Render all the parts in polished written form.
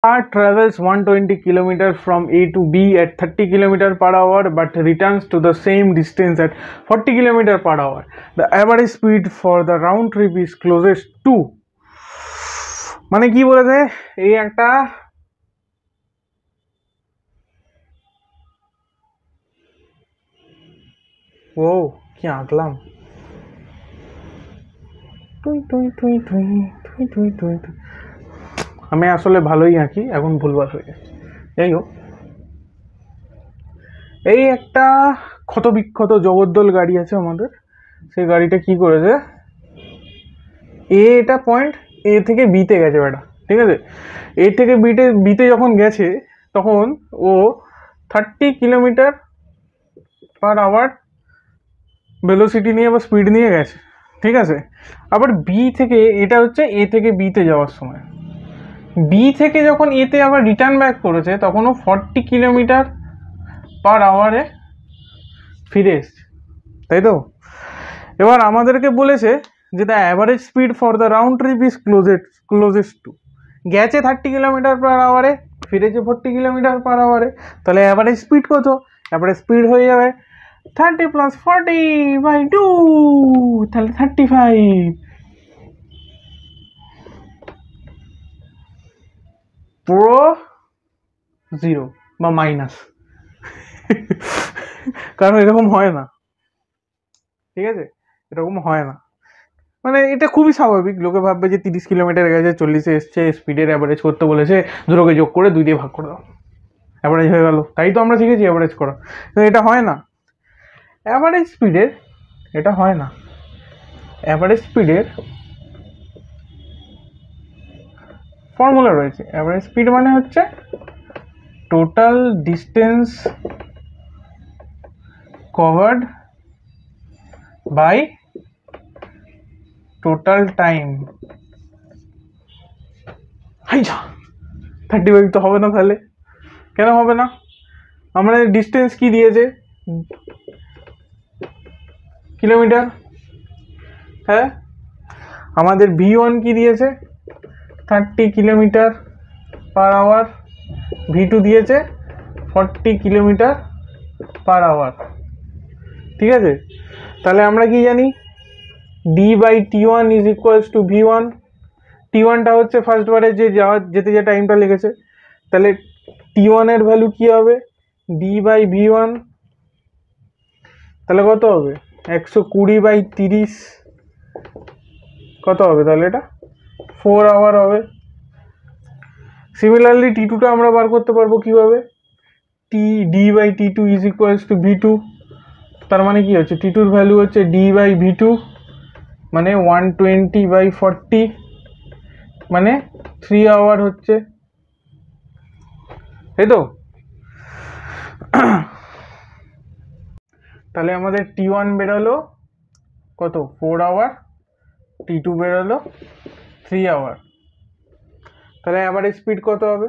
car travels 120 km from A to B at 30 km per hour but returns to the same distance at 40 km per hour. The average speed for the round trip is closest to মানে কি বলেছে এই একটা ও কি আঁকলাম টুই টুই টুই টুই টুই টুই টুই টুই আমি আসলে ভালোই আঁকি এখন ভুলভাল হয়ে যাচ্ছে যাই হোক এই একটা ক্ষতবিক্ষত জগদ্দল গাড়ি আছে আমাদের সেই গাড়িটা কি করেছে এটা পয়েন্ট এ থেকে বিতে গেছে বেটা ঠিক আছে এ থেকে বিতে যখন গেছে তখন ও 30 কিলোমিটার পার আওয়ার ভেলোসিটি নিয়ে বা স্পিড নিয়ে গেছে ঠিক আছে আবার বি থেকে এটা হচ্ছে এ থেকে বিতে যাওয়ার সময় বি থেকে যখন এতে আবার রিটার্ন ব্যাক করেছে তখন ও 40 কিলোমিটার পার আওয়ারে ফিরে এসছে তাই তো এবার আমাদেরকে বলেছে যে the average speed for the round trip is closest to গেছে 30 কিলোমিটার পার আওয়ারে ফিরেছে 40 কিলোমিটার পার আওয়ারে তাহলে অ্যাভারেজ স্পিড কত অ্যাভারেজ স্পিড হয়ে যাবে 30 প্লাস 40 বাই 2 তাহলে 35 পুরো জিরো বা মাইনাস কারণ এরকম হয় না ঠিক আছে এরকম হয় না মানে এটা খুবই স্বাভাবিক লোকে ভাববে যে 30 কিলোমিটার গেছে 40-এ এসছে স্পিডের অ্যাভারেজ করতে বলেছে দুটোকে যোগ করে 2 দিয়ে ভাগ করে দাও অ্যাভারেজ হয়ে গেল তাই তো আমরা শিখেছি অ্যাভারেজ করা তো এটা হয় না অ্যাভারেজ স্পিডের এটা হয় না অ্যাভারেজ স্পিডের ফর্মুলা রয়েছে অ্যাভারেজ স্পিড মানে হচ্ছে total distance covered by total time হাইজা 35 তো হবে না তাহলে কেন হবে না আমাদের ডিস্টেন্স কি দিয়েছে কিলোমিটার হ্যাঁ আমাদের V1 কি দিয়েছে 30 কিলোমিটার পার আওয়ার V2 দিয়েছে 40 কিলোমিটার পার আওয়ার ঠিক আছে তাহলে আমরা কি জানি D/T1 is equals to V1 T1টা হচ্ছে ফার্স্ট বারে যে যেতে যে টাইমটা লেগেছে তাহলে T1 এর ভ্যালু কি হবে D/V1 তাহলে কত হবে 120/30 কত হবে তাহলে এটা 4 আওয়ার হবে সিমিলারলি T2টা আমরা বার করতে পারবো কিভাবে D/T2 is equals to V2 তার মানে কি হচ্ছে T2 এর ভ্যালু হচ্ছে D/V2 মানে 120/40 মানে 3 আওয়ার হচ্ছে তাই তো তাহলে আমাদের T1 বেরোলো কত 4 আওয়ার T2 বেরোলো 3 আওয়ার তাহলে অ্যাভারেজ স্পিড কত হবে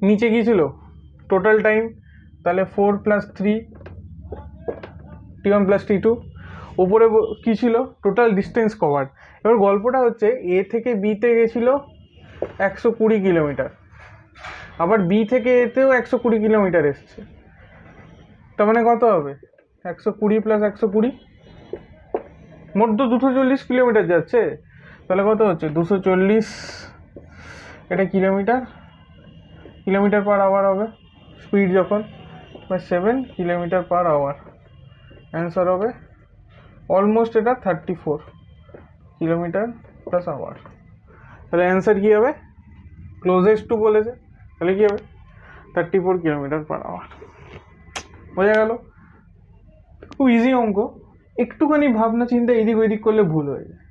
নিচে কি ছিল টোটাল টাইম তাহলে 4 + 3 T1 + T2 উপরে কি ছিল টোটাল ডিস্টেন্স কভার্ড এবার গল্পটা হচ্ছে এ থেকে বিতে গেছিল 120 কিলোমিটার আবার বি থেকে এতেও 120 কিলোমিটার এসছে তার মানে কত হবে 120 + 120 মোট তো 240 কিলোমিটার যাচ্ছে তাহলে কত হচ্ছে 240 এটা কিলোমিটার পার আওয়ার হবে স্পিড যখন 7 কিলোমিটার পার আওয়ার অ্যান্সার হবে অলমোস্ট এটা 34 কিলোমিটার প্লাস আওয়ার তাহলে অ্যান্সার কি হবে ক্লোজেস্ট টু বলেছে তাহলে কি হবে 34 কিলোমিটার পার আওয়ার বোঝা গেল খুব ইজি অঙ্ক একটুখানি ভাবনা চিন্তা এদিক ওইদিক করলে ভুল হয়ে যায়